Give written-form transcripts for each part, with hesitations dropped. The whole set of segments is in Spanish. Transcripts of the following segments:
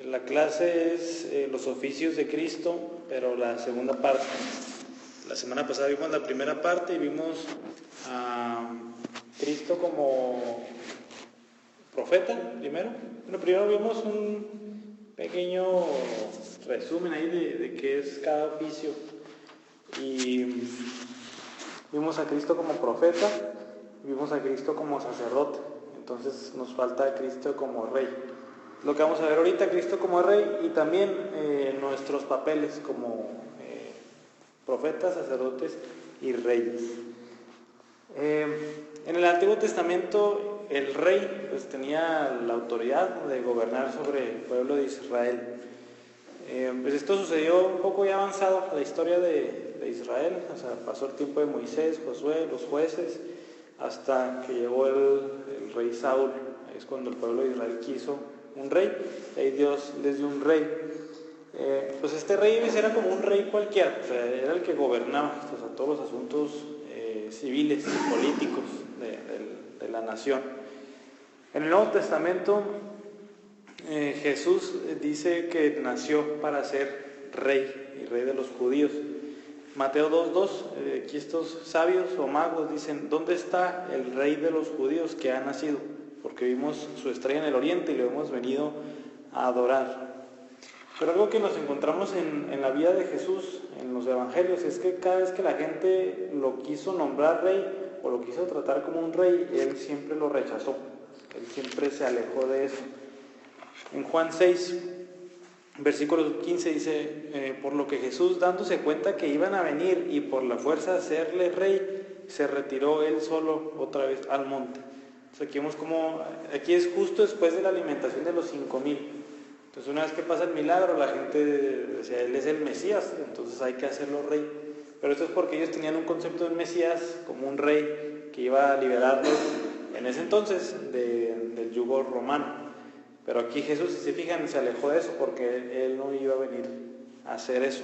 La clase es los oficios de Cristo, pero la segunda parte. La semana pasada vimos la primera parte y vimos a Cristo como profeta primero. Bueno, primero vimos un pequeño resumen ahí de qué es cada oficio. Y vimos a Cristo como profeta, vimos a Cristo como sacerdote. Entonces nos falta Cristo como rey. Lo que vamos a ver ahorita, Cristo como rey, y también nuestros papeles como profetas, sacerdotes y reyes. En el Antiguo Testamento el rey pues tenía la autoridad de gobernar sobre el pueblo de Israel. Pues esto sucedió un poco ya avanzado la historia de Israel, o sea, pasó el tiempo de Moisés, Josué, los jueces, hasta que llegó el rey Saúl. Es cuando el pueblo de Israel quiso un rey, y ahí Dios les dio un rey. Pues este rey era como un rey cualquiera, o sea, era el que gobernaba, o sea, todos los asuntos civiles y políticos de la nación. En el Nuevo Testamento Jesús dice que nació para ser rey y rey de los judíos. Mateo 2:2, aquí estos sabios o magos dicen: ¿dónde está el rey de los judíos que ha nacido? Porque vimos su estrella en el oriente y lo hemos venido a adorar. Pero algo que nos encontramos en la vida de Jesús, en los evangelios, es que cada vez que la gente lo quiso nombrar rey o lo quiso tratar como un rey, él siempre lo rechazó, él siempre se alejó de eso. En Juan 6, versículo 15 dice: por lo que Jesús, dándose cuenta que iban a venir y por la fuerza de hacerle rey, se retiró él solo otra vez al monte. Entonces aquí vemos como, aquí es justo después de la alimentación de los 5,000. Entonces una vez que pasa el milagro, la gente decía: él es el Mesías, entonces hay que hacerlo rey. Pero esto es porque ellos tenían un concepto de Mesías como un rey que iba a liberarlos en ese entonces del yugo romano. Pero aquí Jesús, si se fijan, se alejó de eso porque él no iba a venir a hacer eso.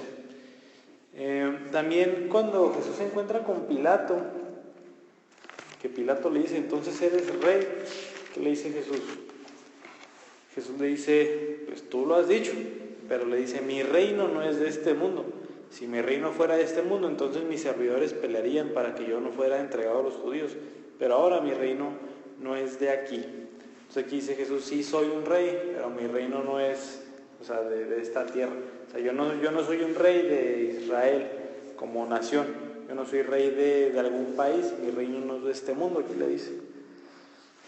También cuando Jesús se encuentra con Pilato, que Pilato le dice: entonces eres rey, ¿qué le dice Jesús? Jesús le dice: pues tú lo has dicho, pero le dice: mi reino no es de este mundo. Si mi reino fuera de este mundo, entonces mis servidores pelearían para que yo no fuera entregado a los judíos, pero ahora mi reino no es de aquí. Entonces aquí dice Jesús: sí soy un rey, pero mi reino no es, o sea, de esta tierra. O sea, yo no soy un rey de Israel como nación, yo no soy rey de algún país, mi reino no es de este mundo, aquí le dice.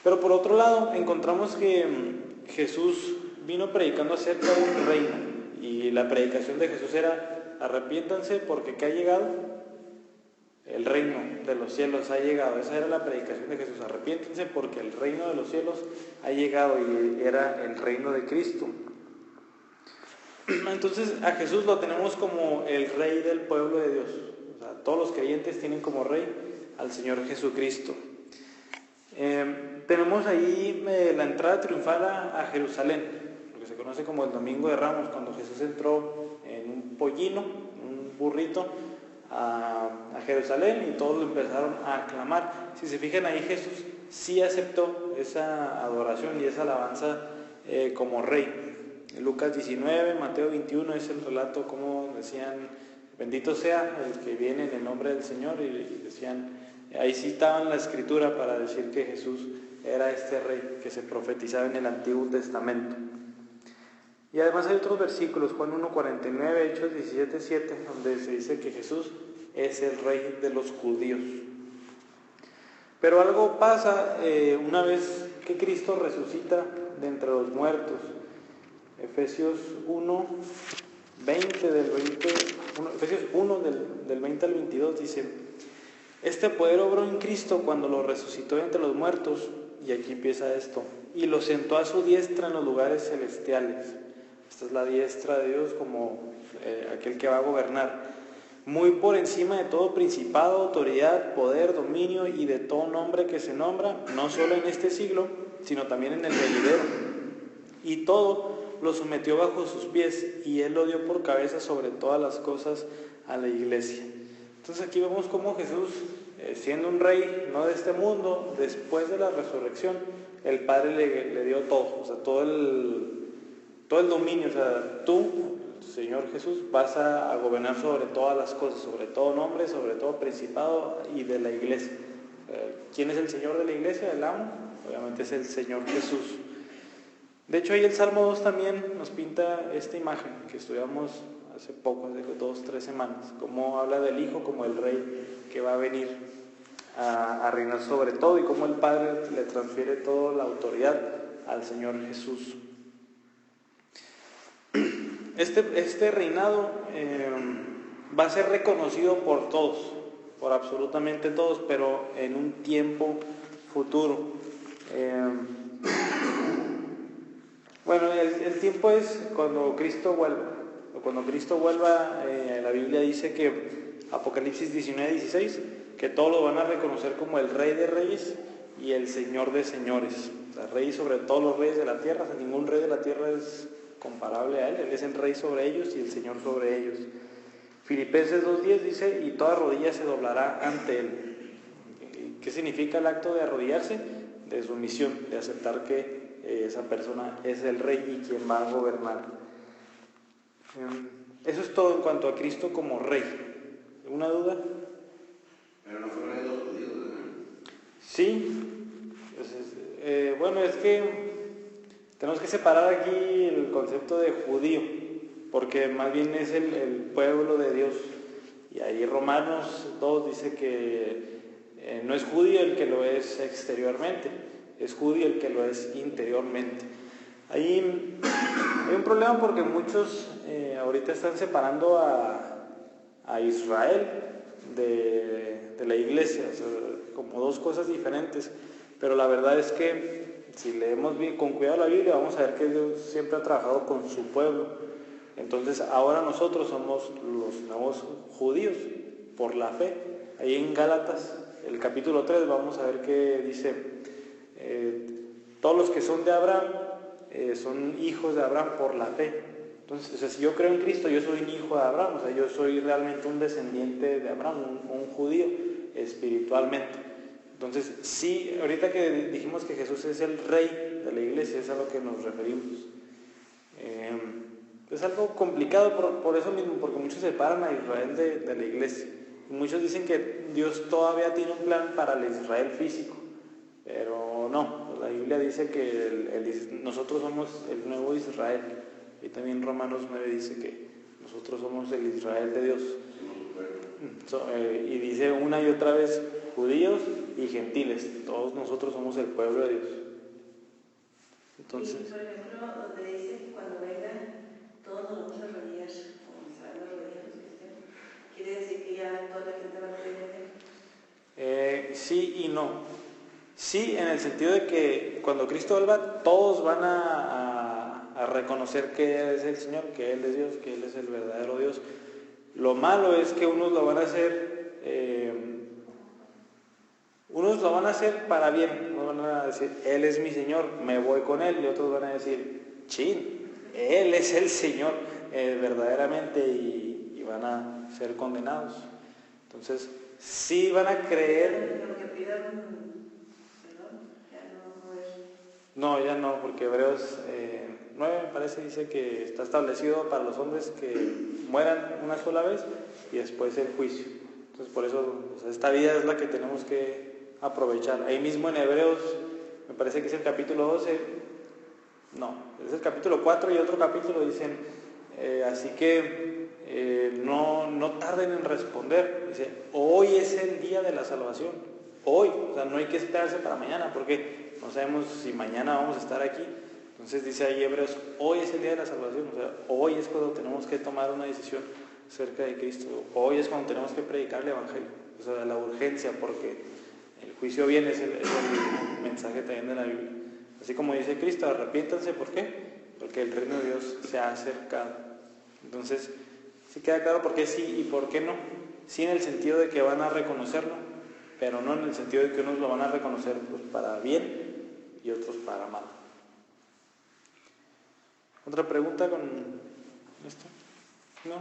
Pero por otro lado, encontramos que Jesús vino predicando acerca de un reino, y la predicación de Jesús era: arrepiéntanse porque que ha llegado el reino de los cielos, ha llegado. Esa era la predicación de Jesús: arrepiéntense porque el reino de los cielos ha llegado, y era el reino de Cristo. Entonces a Jesús lo tenemos como el rey del pueblo de Dios. O sea, todos los creyentes tienen como rey al Señor Jesucristo. Tenemos ahí la entrada triunfal a Jerusalén, lo que se conoce como el Domingo de Ramos, cuando Jesús entró en un pollino, un burrito, a Jerusalén, y todos lo empezaron a aclamar. Si se fijan ahí, Jesús sí aceptó esa adoración y esa alabanza como rey. En Lucas 19, Mateo 21 es el relato como decían: bendito sea el que viene en el nombre del Señor, y decían, ahí citaban la escritura para decir que Jesús era este rey que se profetizaba en el Antiguo Testamento. Y además hay otros versículos, Juan 1:49, Hechos 17:7, donde se dice que Jesús es el rey de los judíos. Pero algo pasa una vez que Cristo resucita de entre los muertos. Efesios 1, Efesios 1 del 20 al 22 dice: este poder obró en Cristo cuando lo resucitó de entre los muertos, y aquí empieza esto, y lo sentó a su diestra en los lugares celestiales. Esta es la diestra de Dios como aquel que va a gobernar, muy por encima de todo principado, autoridad, poder, dominio y de todo nombre que se nombra, no solo en este siglo, sino también en el venidero. Y todo lo sometió bajo sus pies, y él lo dio por cabeza sobre todas las cosas a la iglesia. Entonces aquí vemos cómo Jesús, siendo un rey no de este mundo, después de la resurrección, el Padre le dio todo, o sea, todo todo el dominio, o sea, tú, Señor Jesús, vas a gobernar sobre todas las cosas, sobre todo nombre, sobre todo principado y de la iglesia. ¿Quién es el Señor de la iglesia? El amo, obviamente es el Señor Jesús. De hecho, ahí el Salmo 2 también nos pinta esta imagen que estudiamos hace poco, hace 2 o 3 semanas, cómo habla del Hijo como el Rey que va a venir a reinar sobre todo y cómo el Padre le transfiere toda la autoridad al Señor Jesús. Este reinado va a ser reconocido por todos, por absolutamente todos, pero en un tiempo futuro. Bueno, el tiempo es cuando Cristo vuelva. Cuando Cristo vuelva, la Biblia dice que, Apocalipsis 19:16, que todos lo van a reconocer como el Rey de Reyes y el Señor de Señores. O sea, Rey sobre todos los reyes de la tierra. O sea, ningún rey de la tierra es comparable a Él. Él es el Rey sobre ellos y el Señor sobre ellos. Filipenses 2:10 dice, y toda rodilla se doblará ante Él. ¿Qué significa el acto de arrodillarse? De sumisión, de aceptar que esa persona es el Rey y quien va a gobernar. Eso es todo en cuanto a Cristo como Rey. ¿Alguna duda? Pero no fue Rey de los judíos, ¿verdad? Sí. Bueno, es que tenemos que separar aquí el concepto de judío, porque más bien es el pueblo de Dios. Y ahí Romanos 2 dice que no es judío el que lo es exteriormente, es judío el que lo es interiormente. Ahí hay un problema porque muchos ahorita están separando a Israel de la iglesia, o sea, como dos cosas diferentes. Pero la verdad es que si leemos bien con cuidado la Biblia, vamos a ver que Dios siempre ha trabajado con su pueblo. Entonces ahora nosotros somos los nuevos judíos por la fe. Ahí en Gálatas, el capítulo 3, vamos a ver que dice, todos los que son de Abraham son hijos de Abraham por la fe. Entonces, o sea, si yo creo en Cristo, yo soy un hijo de Abraham, o sea, yo soy realmente un descendiente de Abraham, un judío espiritualmente. Entonces, sí, ahorita que dijimos que Jesús es el Rey de la iglesia, es a lo que nos referimos. Es algo complicado por eso mismo, porque muchos separan a Israel de la iglesia. Y muchos dicen que Dios todavía tiene un plan para el Israel físico, pero no, la Biblia dice que nosotros somos el nuevo Israel. Y también Romanos 9 dice que nosotros somos el Israel de Dios. Y dice una y otra vez, judíos y gentiles, todos nosotros somos el pueblo de Dios. Entonces, y por ejemplo, donde dice que cuando vengan todos nos vamos a arrodillar, como se van a arrodillar los cristianos, ¿quiere decir que ya toda la gente va a creer en él? Sí y no. Sí, en el sentido de que cuando Cristo vuelva, todos van a reconocer que Él es el Señor, que Él es Dios, que Él es el verdadero Dios. Lo malo es que unos lo van a hacer para bien. Unos van a decir, Él es mi Señor, me voy con Él, y otros van a decir, chin, Él es el Señor verdaderamente, y van a ser condenados. Entonces, sí van a creer. No, ya no, porque Hebreos 9 me parece dice que está establecido para los hombres que mueran una sola vez y después el juicio. Entonces por eso, o sea, esta vida es la que tenemos que aprovechar. Ahí mismo en Hebreos, me parece que es el capítulo 12, no, es el capítulo 4 y otro capítulo dicen, así que no tarden en responder. Dice, hoy es el día de la salvación, hoy, o sea, no hay que esperarse para mañana, porque no sabemos si mañana vamos a estar aquí. Entonces dice ahí Hebreos, hoy es el día de la salvación, o sea, hoy es cuando tenemos que tomar una decisión acerca de Cristo, hoy es cuando tenemos que predicar el Evangelio, o sea, la urgencia, porque el juicio viene, es el mensaje también de la Biblia. Así como dice Cristo, arrepiéntanse, ¿por qué? Porque el reino de Dios se ha acercado. Entonces, sí queda claro por qué sí y por qué no. Sí en el sentido de que van a reconocerlo, pero no en el sentido de que unos lo van a reconocer pues, para bien y otros para mal. ¿Otra pregunta con esto? ¿No?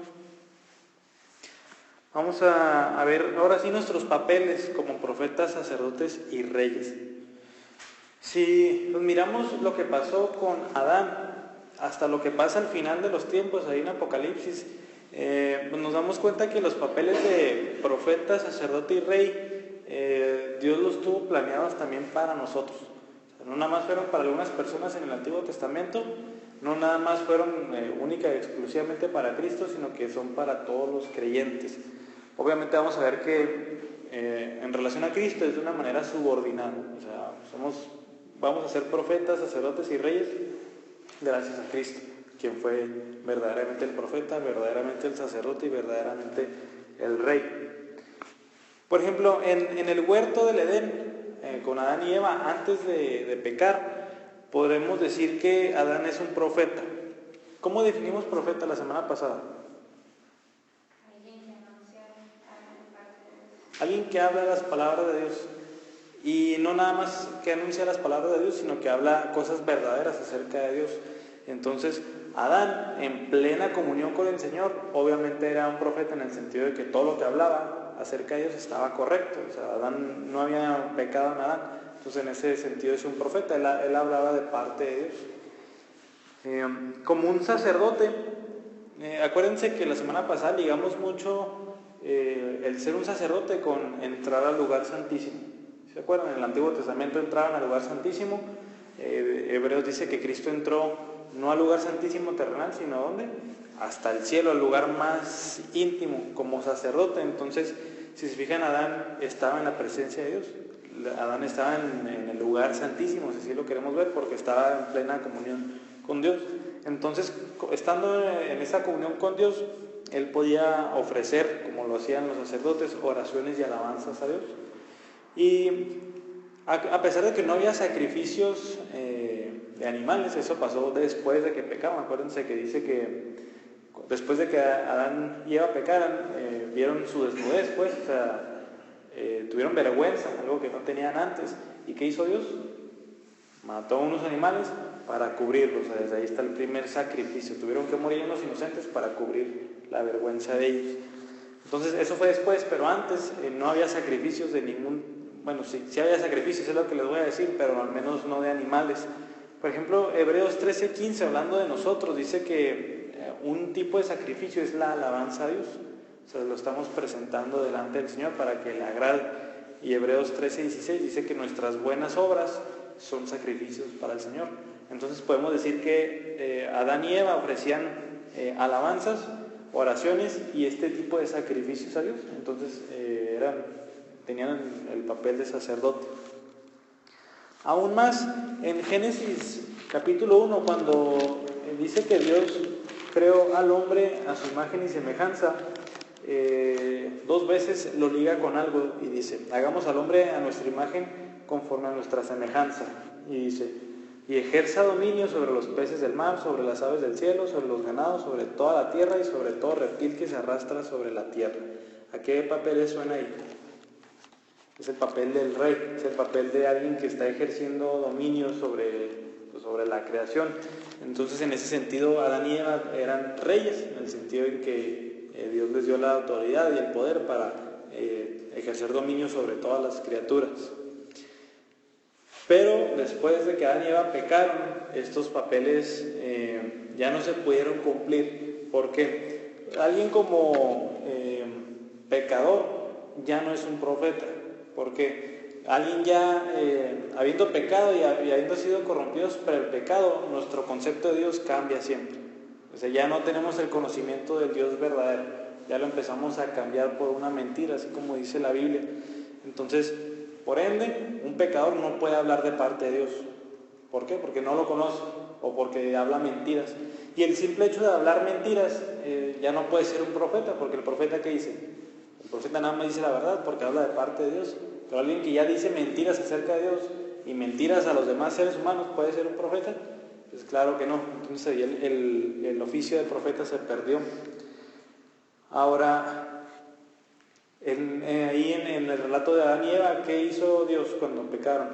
Vamos a ver ahora sí nuestros papeles como profetas, sacerdotes y reyes. Si nos miramos lo que pasó con Adán, hasta lo que pasa al final de los tiempos, ahí en Apocalipsis, pues nos damos cuenta que los papeles de profeta, sacerdote y rey, Dios los tuvo planeados también para nosotros. O sea, no nada más fueron para algunas personas en el Antiguo Testamento, no nada más fueron única y exclusivamente para Cristo, sino que son para todos los creyentes. Obviamente vamos a ver que en relación a Cristo es de una manera subordinada. O sea, vamos a ser profetas, sacerdotes y reyes gracias a Cristo, quien fue verdaderamente el profeta, verdaderamente el sacerdote y verdaderamente el rey. Por ejemplo, en el huerto del Edén, con Adán y Eva, antes de pecar, podremos decir que Adán es un profeta. ¿Cómo definimos profeta la semana pasada? Alguien que habla las palabras de Dios. Y no nada más que anuncia las palabras de Dios, sino que habla cosas verdaderas acerca de Dios. Entonces, Adán, en plena comunión con el Señor, obviamente era un profeta en el sentido de que todo lo que hablaba acerca de Dios estaba correcto. O sea, Adán no había pecado en Adán. Entonces, en ese sentido es un profeta. Él hablaba de parte de Dios. Como un sacerdote, acuérdense que la semana pasada ligamos mucho el ser un sacerdote con entrar al lugar santísimo. ¿Se acuerdan? En el Antiguo Testamento entraban al lugar santísimo. Hebreos dice que Cristo entró no al lugar santísimo terrenal, sino ¿a dónde? Hasta el cielo, al lugar más íntimo, como sacerdote. Entonces, si se fijan, Adán estaba en la presencia de Dios. Adán estaba en el lugar santísimo, si así lo queremos ver, porque estaba en plena comunión con Dios. Entonces, estando en esa comunión con Dios, él podía ofrecer, como lo hacían los sacerdotes, oraciones y alabanzas a Dios. Y a pesar de que no había sacrificios de animales, eso pasó después de que pecaban. Acuérdense que dice que después de que Adán y Eva pecaran, vieron su desnudez, pues, o sea, tuvieron vergüenza, algo que no tenían antes. ¿Y qué hizo Dios? Mató a unos animales para cubrirlos. O sea, desde ahí está el primer sacrificio. Tuvieron que morir unos inocentes para cubrir la vergüenza de ellos. Entonces, eso fue después, pero antes no había sacrificios de ningún... Bueno, sí había sacrificios, es lo que les voy a decir, pero al menos no de animales. Por ejemplo, Hebreos 13:15, hablando de nosotros, dice que un tipo de sacrificio es la alabanza a Dios. O sea, lo estamos presentando delante del Señor para que le agrade. Y Hebreos 13:16 dice que nuestras buenas obras son sacrificios para el Señor. Entonces podemos decir que Adán y Eva ofrecían alabanzas, oraciones y este tipo de sacrificios a Dios. Entonces tenían el papel de sacerdote. Aún más, en Génesis capítulo 1, cuando dice que Dios creó al hombre a su imagen y semejanza, 2 veces lo liga con algo y dice, hagamos al hombre a nuestra imagen conforme a nuestra semejanza. Y dice, y ejerza dominio sobre los peces del mar, sobre las aves del cielo, sobre los ganados, sobre toda la tierra y sobre todo reptil que se arrastra sobre la tierra. ¿A qué papel suena ahí? Es el papel del rey, es el papel de alguien que está ejerciendo dominio sobre la creación. Entonces, en ese sentido, Adán y Eva eran reyes, en el sentido en que Dios les dio la autoridad y el poder para ejercer dominio sobre todas las criaturas. Pero después de que Adán y Eva pecaron, estos papeles ya no se pudieron cumplir. ¿Por qué? Alguien como pecador ya no es un profeta. Porque alguien ya, habiendo pecado y habiendo sido corrompidos por el pecado, nuestro concepto de Dios cambia siempre. O sea, ya no tenemos el conocimiento del Dios verdadero. Ya lo empezamos a cambiar por una mentira, así como dice la Biblia. Entonces, por ende, un pecador no puede hablar de parte de Dios. ¿Por qué? Porque no lo conoce o porque habla mentiras. Y el simple hecho de hablar mentiras ya no puede ser un profeta, porque el profeta, ¿qué dice? El profeta nada más dice la verdad porque habla de parte de Dios. Pero alguien que ya dice mentiras acerca de Dios y mentiras a los demás seres humanos, ¿puede ser un profeta? Pues claro que no. Entonces ahí el oficio de profeta se perdió. Ahora, ahí en el relato de Adán y Eva, ¿qué hizo Dios cuando pecaron?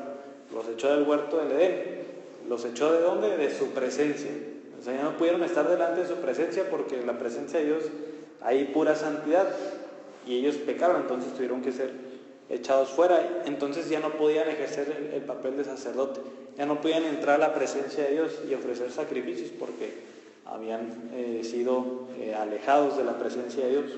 Los echó del huerto del Edén. ¿Los echó de dónde? De su presencia. O sea, ya no pudieron estar delante de su presencia porque en la presencia de Dios hay pura santidad. Y ellos pecaron, entonces tuvieron que ser echados fuera. Entonces ya no podían ejercer el papel de sacerdote, ya no podían entrar a la presencia de Dios y ofrecer sacrificios porque habían sido alejados de la presencia de Dios.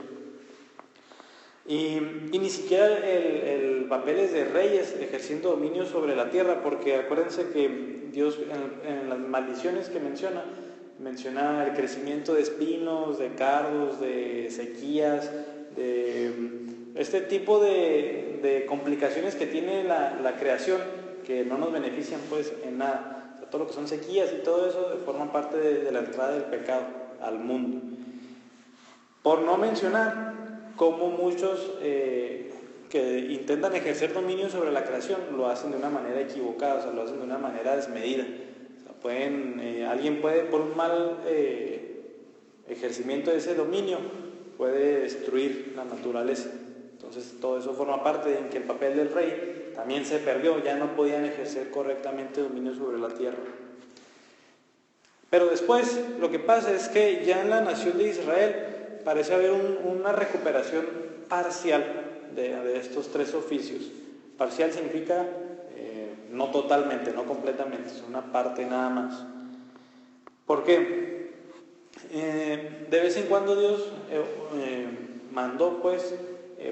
Y ni siquiera el papel es de reyes ejerciendo dominio sobre la tierra, porque acuérdense que Dios en las maldiciones que menciona el crecimiento de espinos, de cardos, de sequías, de este tipo de complicaciones que tiene la creación, que no nos benefician pues en nada. O sea, todo lo que son sequías y todo eso forman parte de la entrada del pecado al mundo. Por no mencionar cómo muchos que intentan ejercer dominio sobre la creación lo hacen de una manera equivocada, o sea, lo hacen de una manera desmedida. O sea, alguien puede, por un mal ejercimiento de ese dominio, puede destruir la naturaleza. Entonces todo eso forma parte de que el papel del rey también se perdió, ya no podían ejercer correctamente dominio sobre la tierra. Pero después lo que pasa es que ya en la nación de Israel parece haber una recuperación parcial de estos tres oficios. Parcial significa no totalmente, no completamente, es una parte nada más. ¿Por qué? De vez en cuando Dios mandó pues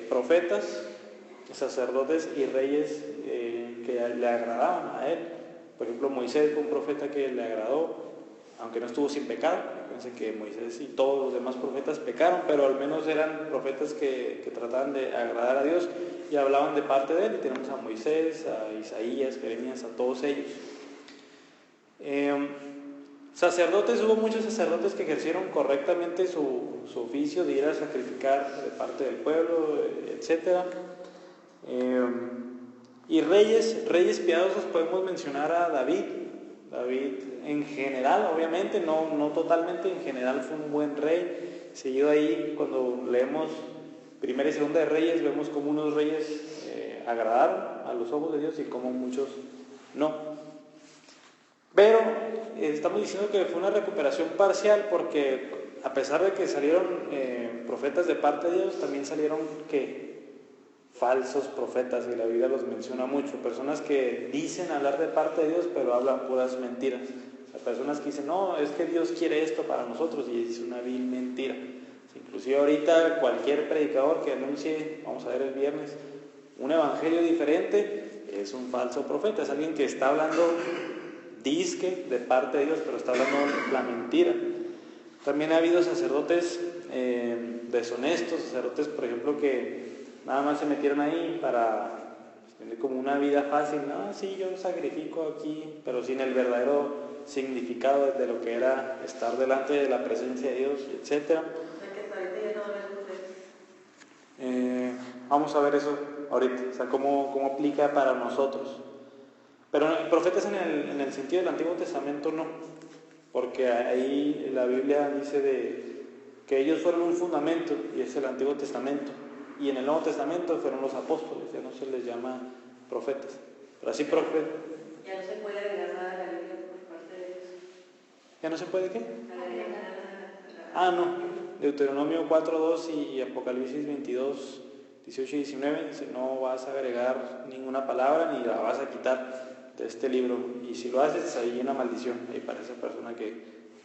profetas, sacerdotes y reyes que le agradaban a él. Por ejemplo, Moisés fue un profeta que le agradó, aunque no estuvo sin pecado. Fíjense que Moisés y todos los demás profetas pecaron, pero al menos eran profetas que trataban de agradar a Dios y hablaban de parte de él. Y tenemos a Moisés, a Isaías, Jeremías, a todos ellos. Sacerdotes, hubo muchos sacerdotes que ejercieron correctamente su oficio de ir a sacrificar de parte del pueblo, etc. Y reyes piadosos, podemos mencionar a David. David en general, obviamente, no totalmente, en general fue un buen rey. Seguido ahí, cuando leemos Primera y Segunda de Reyes, vemos cómo unos reyes agradaron a los ojos de Dios y cómo muchos no. Pero estamos diciendo que fue una recuperación parcial, porque a pesar de que salieron profetas de parte de Dios, también salieron falsos profetas, y la Biblia los menciona mucho. Personas que dicen hablar de parte de Dios, pero hablan puras mentiras. O sea, personas que dicen, no, es que Dios quiere esto para nosotros, y es una vil mentira. Inclusive ahorita cualquier predicador que anuncie, vamos a ver el viernes, un evangelio diferente, es un falso profeta. Es alguien que está hablando disque de parte de Dios, pero está hablando la mentira. También ha habido sacerdotes deshonestos, sacerdotes, por ejemplo, que nada más se metieron ahí para tener como una vida fácil. No, sí, yo sacrifico aquí, pero sin el verdadero significado de lo que era estar delante de la presencia de Dios, etc. Vamos a ver eso ahorita, o sea, cómo aplica para nosotros. Pero profetas en el sentido del Antiguo Testamento no, porque ahí la Biblia dice que ellos fueron un fundamento, y es el Antiguo Testamento. Y en el Nuevo Testamento fueron los apóstoles, ya no se les llama profetas. Pero así profetas. Ya no se puede agregar nada a la Biblia por parte de Dios. ¿Ya no se puede qué? Agregar nada. No. Deuteronomio 4:2 y Apocalipsis 22:18 y 19 dice: no vas a agregar ninguna palabra ni la vas a quitar de este libro. Y si lo haces, hay una maldición ahí para esa persona que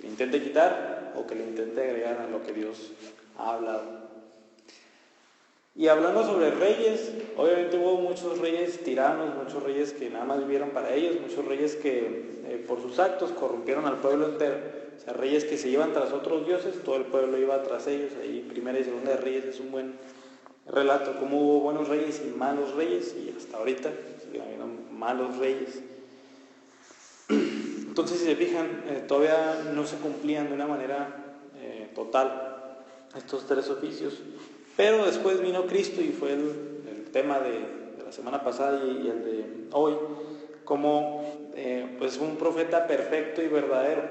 le intente quitar o que le intente agregar a lo que Dios ha hablado. Y hablando sobre reyes, obviamente hubo muchos reyes tiranos, muchos reyes que nada más vivieron para ellos, muchos reyes que por sus actos corrompieron al pueblo entero. O sea, reyes que se iban tras otros dioses, todo el pueblo iba tras ellos. Ahí Primera y Segunda de Reyes es un buen relato, cómo hubo buenos reyes y malos reyes, y hasta ahorita siguen habiendo malos reyes. Entonces, si se fijan, todavía no se cumplían de una manera total estos tres oficios. Pero después vino Cristo, y fue el tema de la semana pasada y el de hoy, como pues un profeta perfecto y verdadero,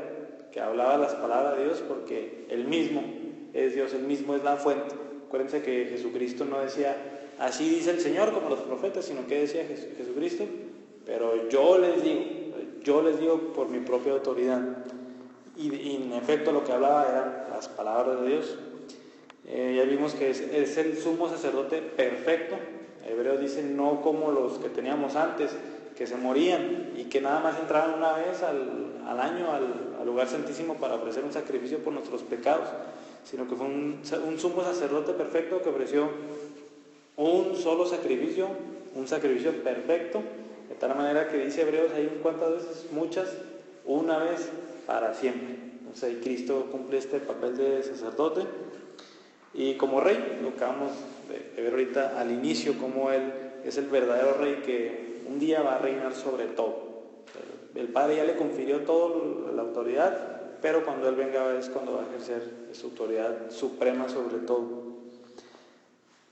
que hablaba las palabras de Dios, porque Él mismo es Dios, Él mismo es la fuente. Acuérdense que Jesucristo no decía, así dice el Señor, como los profetas, sino que decía Jesucristo, pero yo les digo por mi propia autoridad. Y en efecto lo que hablaba eran las palabras de Dios. Ya vimos que es el sumo sacerdote perfecto, Hebreos dice no como los que teníamos antes, que se morían y que nada más entraban una vez al año al lugar santísimo para ofrecer un sacrificio por nuestros pecados, sino que fue un sumo sacerdote perfecto que ofreció un solo sacrificio, un sacrificio perfecto, de tal manera que dice Hebreos ahí cuántas veces, muchas, una vez para siempre. Entonces ahí Cristo cumple este papel de sacerdote y como rey, lo acabamos de ver ahorita al inicio, como Él es el verdadero rey que un día va a reinar sobre todo. El Padre ya le confirió toda la autoridad, pero cuando Él venga es cuando va a ejercer su autoridad suprema sobre todo.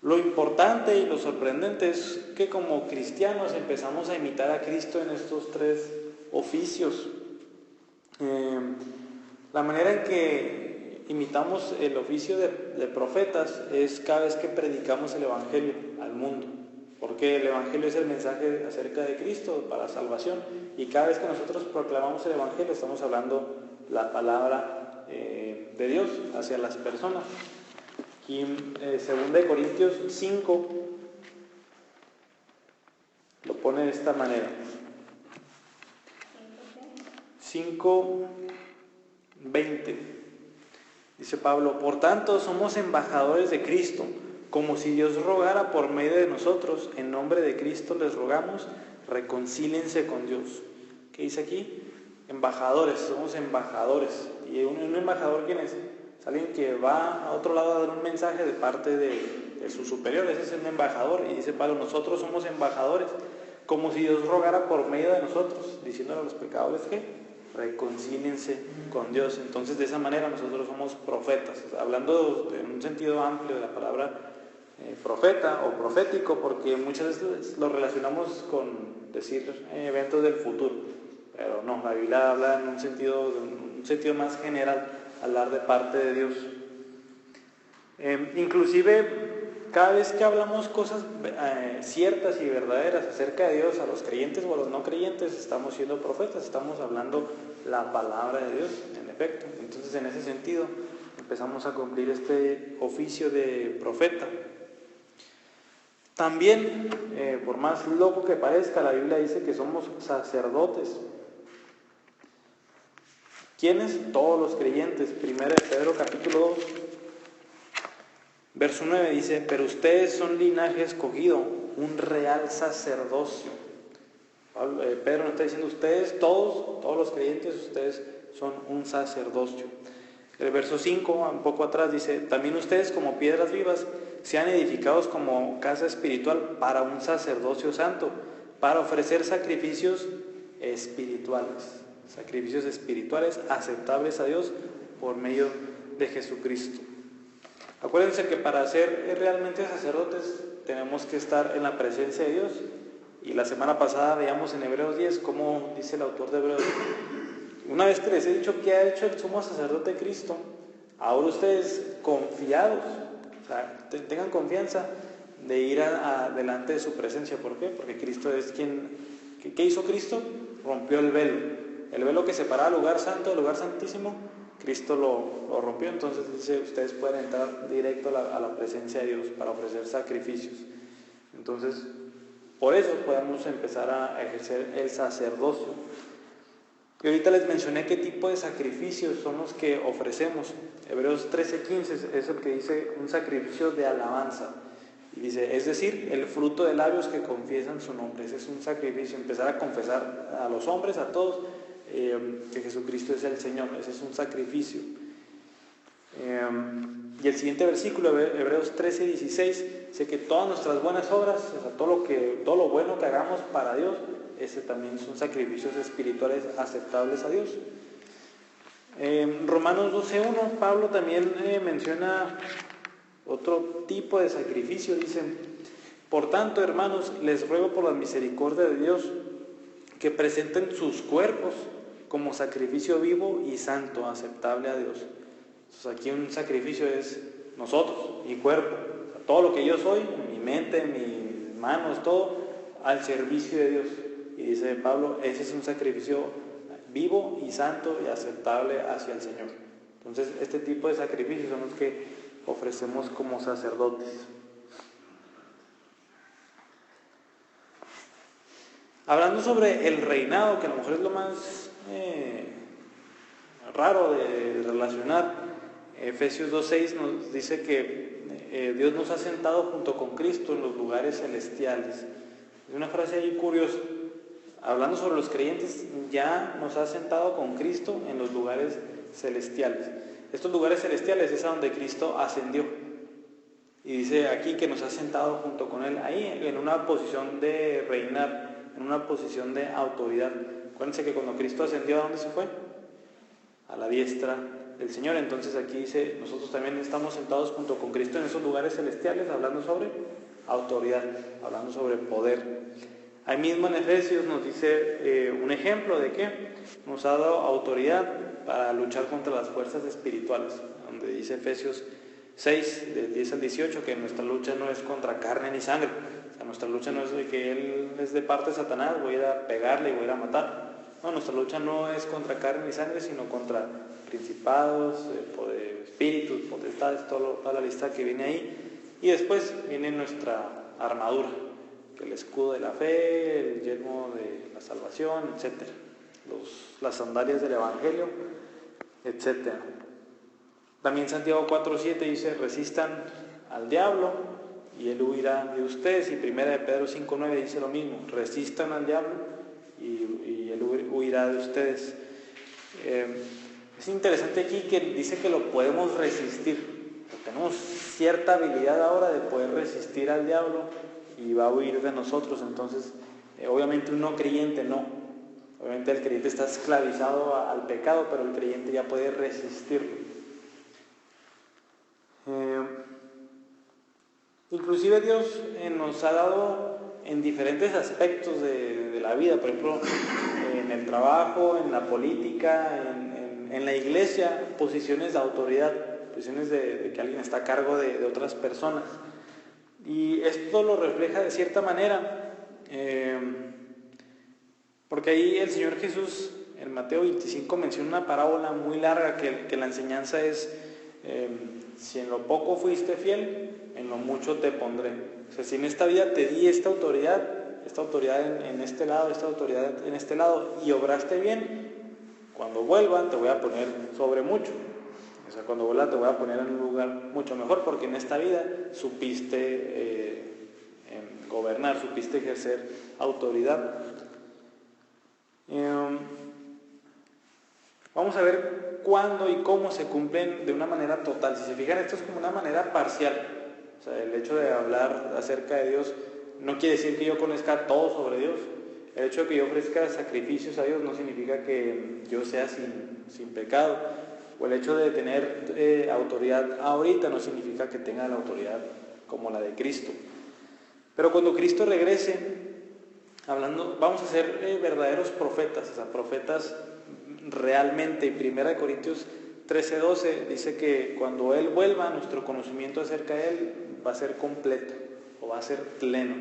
Lo importante y lo sorprendente es que como cristianos empezamos a imitar a Cristo en estos tres oficios. La manera en que imitamos el oficio de profetas es cada vez que predicamos el Evangelio al mundo, porque el Evangelio es el mensaje acerca de Cristo para salvación, y cada vez que nosotros proclamamos el Evangelio estamos hablando la palabra de Dios hacia las personas. Aquí en 2 Corintios 5 lo pone de esta manera. 5:20 dice Pablo: por tanto somos embajadores de Cristo, como si Dios rogara por medio de nosotros. En nombre de Cristo les rogamos, reconcíliense con Dios. ¿Qué dice aquí? Embajadores, somos embajadores. ¿Y un embajador quién es? Es alguien que va a otro lado a dar un mensaje de parte de sus superiores. Ese es un embajador. Y dice Pablo: nosotros somos embajadores, como si Dios rogara por medio de nosotros, diciéndole a los pecadores que reconcíliense con Dios. Entonces de esa manera nosotros somos profetas, hablando en un sentido amplio de la palabra profeta o profético, porque muchas veces lo relacionamos con decir eventos del futuro, pero no, la Biblia habla en un sentido más general, hablar de parte de Dios. Inclusive cada vez que hablamos cosas ciertas y verdaderas acerca de Dios a los creyentes o a los no creyentes, estamos siendo profetas, estamos hablando la palabra de Dios, en efecto. Entonces en ese sentido empezamos a cumplir este oficio de profeta. También, por más loco que parezca, la Biblia dice que somos sacerdotes. ¿Quiénes? Todos los creyentes. 1 Pedro capítulo 2 verso 9 dice: pero ustedes son linaje escogido, un real sacerdocio. Pedro nos está diciendo: ustedes, todos los creyentes, ustedes son un sacerdocio. El verso 5, un poco atrás, dice: también ustedes, como piedras vivas, sean edificados como casa espiritual para un sacerdocio santo, para ofrecer sacrificios espirituales aceptables a Dios por medio de Jesucristo. Acuérdense que para ser realmente sacerdotes tenemos que estar en la presencia de Dios. Y la semana pasada veíamos en Hebreos 10 cómo dice el autor de Hebreos: una vez que les he dicho qué ha hecho el sumo sacerdote Cristo, ahora ustedes confiados, o sea, tengan confianza de ir delante de su presencia. ¿Por qué? Porque Cristo es quien... ¿Qué hizo Cristo? Rompió el velo que separaba el lugar santo del lugar santísimo. Cristo lo rompió. Entonces dice: ustedes pueden entrar directo a la presencia de Dios para ofrecer sacrificios. Entonces, por eso podemos empezar a ejercer el sacerdocio. Y ahorita les mencioné qué tipo de sacrificios son los que ofrecemos. Hebreos 13:15 es el que dice: un sacrificio de alabanza. Y dice: es decir, el fruto de labios que confiesan su nombre. Ese es un sacrificio, empezar a confesar a los hombres, a todos, que Jesucristo es el Señor. Ese es un sacrificio. Y el siguiente versículo, Hebreos 13:16, dice que todas nuestras buenas obras, o sea, todo lo bueno que hagamos para Dios, ese también son sacrificios espirituales aceptables a Dios. Romanos 12:1, Pablo también menciona otro tipo de sacrificio. Dice: por tanto, hermanos, les ruego por la misericordia de Dios que presenten sus cuerpos como sacrificio vivo y santo, aceptable a Dios. Entonces aquí un sacrificio es nosotros, mi cuerpo, o sea, todo lo que yo soy, mi mente, mis manos, todo al servicio de Dios. Y dice Pablo: ese es un sacrificio vivo y santo y aceptable hacia el Señor. Entonces este tipo de sacrificios son los que ofrecemos como sacerdotes. Hablando sobre el reinado, que a lo mejor es lo más raro de relacionar, Efesios 2:6 nos dice que Dios nos ha sentado junto con Cristo en los lugares celestiales. Es una frase ahí curiosa. Hablando sobre los creyentes, ya nos ha sentado con Cristo en los lugares celestiales. Estos lugares celestiales es a donde Cristo ascendió. Y dice aquí que nos ha sentado junto con Él ahí, en una posición de reinar, en una posición de autoridad. Acuérdense que cuando Cristo ascendió, ¿a dónde se fue? A la diestra del Señor. Entonces aquí dice, nosotros también estamos sentados junto con Cristo en esos lugares celestiales, hablando sobre autoridad, hablando sobre poder. Ahí mismo en Efesios nos dice un ejemplo de que nos ha dado autoridad para luchar contra las fuerzas espirituales, donde dice Efesios 6, del 10 al 18, que nuestra lucha no es contra carne ni sangre. O sea, nuestra lucha no es de que Él es de parte de Satanás, voy a ir a pegarle y voy a ir a matar. No, nuestra lucha no es contra carne ni sangre, sino contra principados, espíritus, potestades, toda la lista que viene ahí. Y después viene nuestra armadura, que el escudo de la fe, el yelmo de la salvación, etc. Las sandalias del Evangelio, etc. También Santiago 4:7 dice, resistan al diablo y él huirá de ustedes. Y primera de Pedro 5:9 dice lo mismo, resistan al diablo y él huirá de ustedes. Es interesante aquí que dice que lo podemos resistir. Tenemos cierta habilidad ahora de poder resistir al diablo y va a huir de nosotros. Entonces, obviamente un no creyente no. Obviamente el creyente está esclavizado al pecado, pero el creyente ya puede resistirlo. Inclusive Dios nos ha dado en diferentes aspectos de la vida, por ejemplo, en el trabajo, en la política, en la iglesia, posiciones de autoridad, posiciones de que alguien está a cargo de otras personas. Y esto lo refleja de cierta manera, porque ahí el Señor Jesús, en Mateo 25, menciona una parábola muy larga que la enseñanza es, si en lo poco fuiste fiel, en lo mucho te pondré. O sea, si en esta vida te di esta autoridad en este lado, esta autoridad en este lado, y obraste bien, cuando vuelva te voy a poner sobre mucho. O sea, cuando vuelva te voy a poner en un lugar mucho mejor, porque en esta vida supiste gobernar, supiste ejercer autoridad. Vamos a ver cuándo y cómo se cumplen de una manera total. Si se fijan, esto es como una manera parcial. O sea, el hecho de hablar acerca de Dios no quiere decir que yo conozca todo sobre Dios. El hecho de que yo ofrezca sacrificios a Dios no significa que yo sea sin pecado. O el hecho de tener autoridad ahorita no significa que tenga la autoridad como la de Cristo. Pero cuando Cristo regrese, vamos a ser verdaderos profetas, o sea, profetas realmente. En 1 Corintios 13:12 dice que cuando Él vuelva, nuestro conocimiento acerca de Él va a ser completo o va a ser pleno.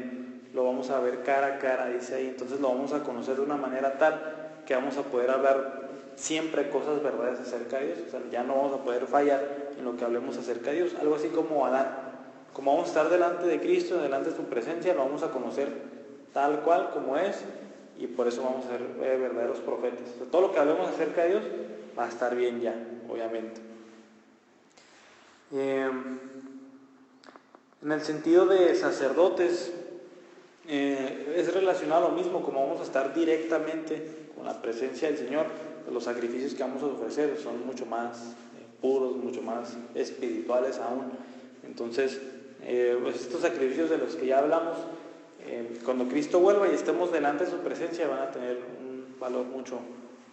Lo vamos a ver cara a cara, dice ahí. Entonces lo vamos a conocer de una manera tal que vamos a poder hablar siempre cosas verdaderas acerca de Dios. O sea, ya no vamos a poder fallar en lo que hablemos acerca de Dios. Algo así como Adán. Como vamos a estar delante de Cristo, delante de su presencia, lo vamos a conocer tal cual como es, y por eso vamos a ser verdaderos profetas. O sea, todo lo que hablemos acerca de Dios va a estar bien ya, obviamente. En el sentido de sacerdotes, es relacionado a lo mismo. Como vamos a estar directamente con la presencia del Señor, los sacrificios que vamos a ofrecer son mucho más puros, mucho más espirituales aún. Entonces, pues estos sacrificios de los que ya hablamos, cuando Cristo vuelva y estemos delante de su presencia, van a tener un valor mucho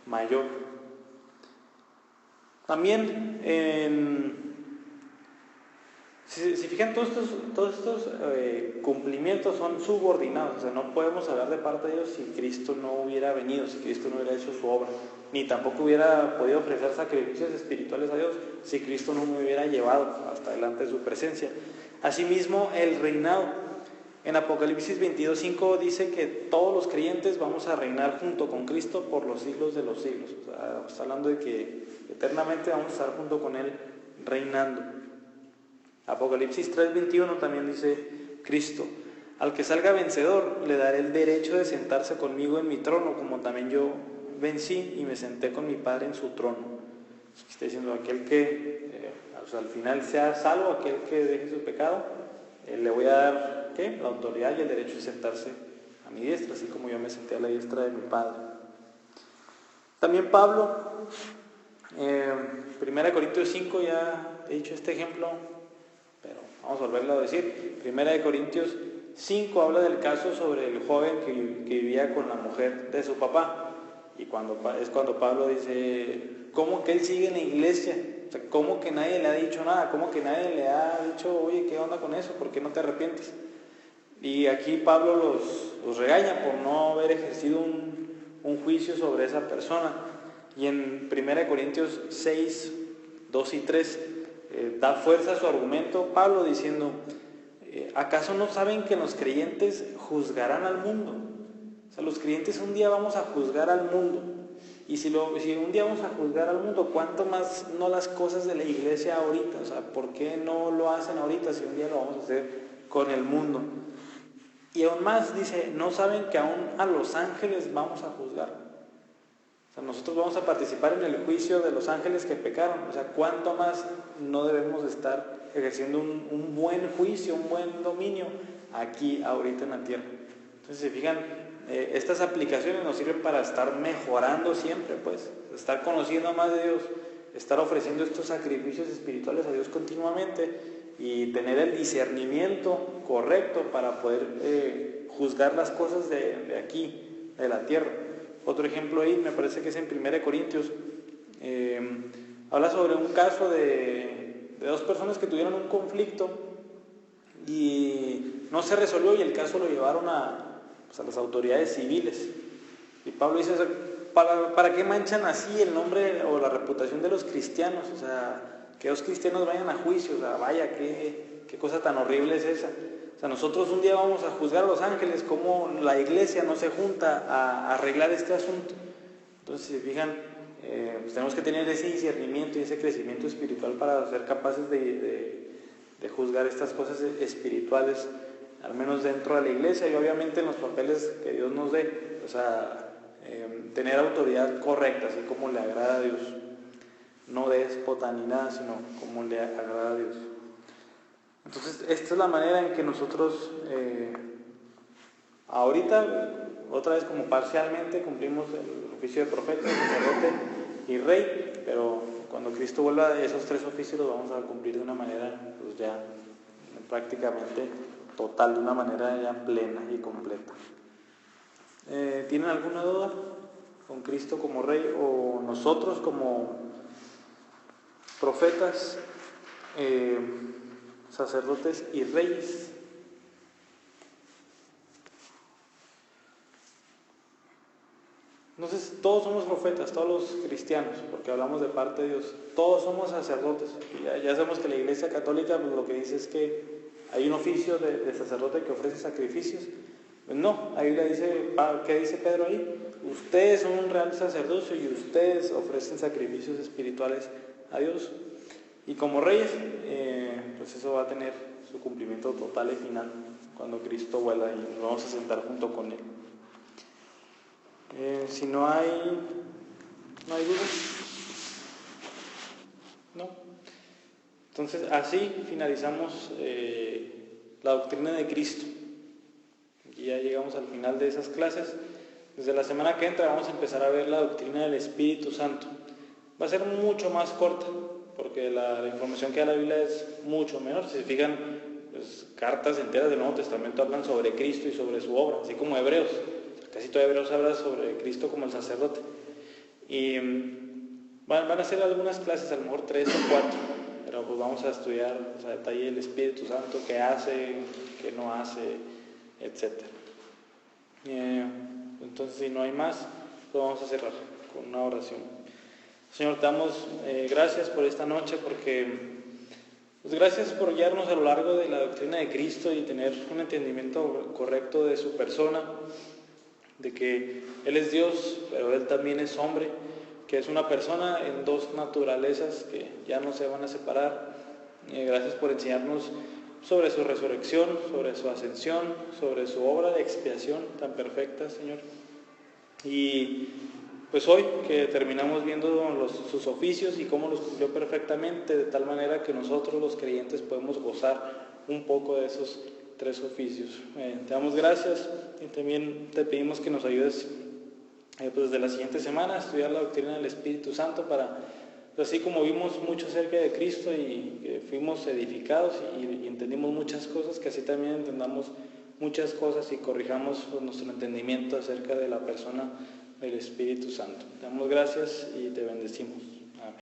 mayor. También, si fijan, todos estos cumplimientos son subordinados. O sea, no podemos hablar de parte de Dios si Cristo no hubiera venido, si Cristo no hubiera hecho su obra, ni tampoco hubiera podido ofrecer sacrificios espirituales a Dios si Cristo no me hubiera llevado hasta delante de su presencia. Asimismo, el reinado. En Apocalipsis 22:5 dice que todos los creyentes vamos a reinar junto con Cristo por los siglos de los siglos. O sea, está hablando de que eternamente vamos a estar junto con Él reinando. Apocalipsis 3:21 también dice Cristo: Al que salga vencedor, le daré el derecho de sentarse conmigo en mi trono, como también yo vencí y me senté con mi Padre en su trono. Está diciendo, aquel que al final sea salvo, aquel que deje su pecado, le voy a dar ¿qué? La autoridad y el derecho de sentarse a mi diestra, así como yo me senté a la diestra de mi Padre. También Pablo, 1 Corintios 5, ya he dicho este ejemplo, pero vamos a volverlo a decir. 1 Corintios 5 habla del caso sobre el joven que vivía con la mujer de su papá. Y cuando Pablo dice, ¿cómo que él sigue en la iglesia? O sea, ¿cómo que nadie le ha dicho nada? ¿Cómo que nadie le ha dicho, oye, qué onda con eso? ¿Por qué no te arrepientes? Y aquí Pablo los regaña por no haber ejercido un juicio sobre esa persona. Y en 1 Corintios 6, 2 y 3 da fuerza a su argumento Pablo diciendo, ¿acaso no saben que los creyentes juzgarán al mundo? O sea, los creyentes un día vamos a juzgar al mundo. Y si un día vamos a juzgar al mundo, ¿cuánto más no las cosas de la iglesia ahorita? O sea, ¿por qué no lo hacen ahorita si un día lo vamos a hacer con el mundo? Y aún más dice, ¿no saben que aún a los ángeles vamos a juzgar? O sea, nosotros vamos a participar en el juicio de los ángeles que pecaron. O sea, ¿cuánto más no debemos estar ejerciendo un buen juicio, un buen dominio aquí, ahorita en la tierra? Entonces, se fijan, estas aplicaciones nos sirven para estar mejorando siempre, pues, estar conociendo más de Dios, estar ofreciendo estos sacrificios espirituales a Dios continuamente y tener el discernimiento correcto para poder juzgar las cosas de aquí, de la tierra. Otro ejemplo ahí, me parece que es en 1 Corintios, habla sobre un caso de dos personas que tuvieron un conflicto y no se resolvió y el caso lo llevaron a las autoridades civiles. Y Pablo dice, ¿para qué manchan así el nombre o la reputación de los cristianos? O sea, que los cristianos vayan a juicio, o sea, vaya, qué cosa tan horrible es esa. O sea, nosotros un día vamos a juzgar a los ángeles, cómo la iglesia no se junta a arreglar este asunto. Entonces, si se fijan, pues tenemos que tener ese discernimiento y ese crecimiento espiritual para ser capaces de juzgar estas cosas espirituales, al menos dentro de la iglesia y obviamente en los papeles que Dios nos dé. O sea, tener autoridad correcta, así como le agrada a Dios. No déspota ni nada, sino como le agrada a Dios. Entonces, esta es la manera en que nosotros, ahorita, otra vez como parcialmente, cumplimos el oficio de profeta, sacerdote y rey, pero cuando Cristo vuelva, esos tres oficios los vamos a cumplir de una manera, pues ya prácticamente total, de una manera ya plena y completa. ¿Tienen alguna duda con Cristo como Rey o nosotros como profetas, sacerdotes y reyes? Entonces, todos somos profetas, todos los cristianos, porque hablamos de parte de Dios. Todos somos sacerdotes. Y ya sabemos que la Iglesia Católica, pues, lo que dice es que hay un oficio de sacerdote que ofrece sacrificios. Pues no, ahí le dice, ¿qué dice Pedro ahí? Ustedes son un real sacerdocio y ustedes ofrecen sacrificios espirituales a Dios. Y como reyes, pues eso va a tener su cumplimiento total y final cuando Cristo vuelva y nos vamos a sentar junto con Él. Si no hay dudas, ¿no? Entonces, así finalizamos la doctrina de Cristo. Y ya llegamos al final de esas clases. Desde la semana que entra vamos a empezar a ver la doctrina del Espíritu Santo. Va a ser mucho más corta, porque la información que da la Biblia es mucho menor. Si se fijan, pues, cartas enteras del Nuevo Testamento hablan sobre Cristo y sobre su obra, así como Hebreos. Casi todo Hebreos habla sobre Cristo como el sacerdote. Y van a ser algunas clases, a lo mejor 3 o 4, pero pues vamos a estudiar a detalle el Espíritu Santo, qué hace, qué no hace, etc. Entonces, si no hay más, pues vamos a cerrar con una oración. Señor, te damos gracias por esta noche, porque pues gracias por guiarnos a lo largo de la doctrina de Cristo y tener un entendimiento correcto de su persona, de que Él es Dios, pero Él también es hombre, que es una persona en dos naturalezas que ya no se van a separar. Gracias por enseñarnos sobre su resurrección, sobre su ascensión, sobre su obra de expiación tan perfecta, Señor. Y pues hoy que terminamos viendo sus oficios y cómo los cumplió perfectamente, de tal manera que nosotros los creyentes podemos gozar un poco de esos 3 oficios. Te damos gracias y también te pedimos que nos ayudes pues desde la siguiente semana a estudiar la doctrina del Espíritu Santo para, pues así como vimos mucho acerca de Cristo y fuimos edificados y entendimos muchas cosas, que así también entendamos muchas cosas y corrijamos nuestro entendimiento acerca de la persona del Espíritu Santo. Te damos gracias y te bendecimos.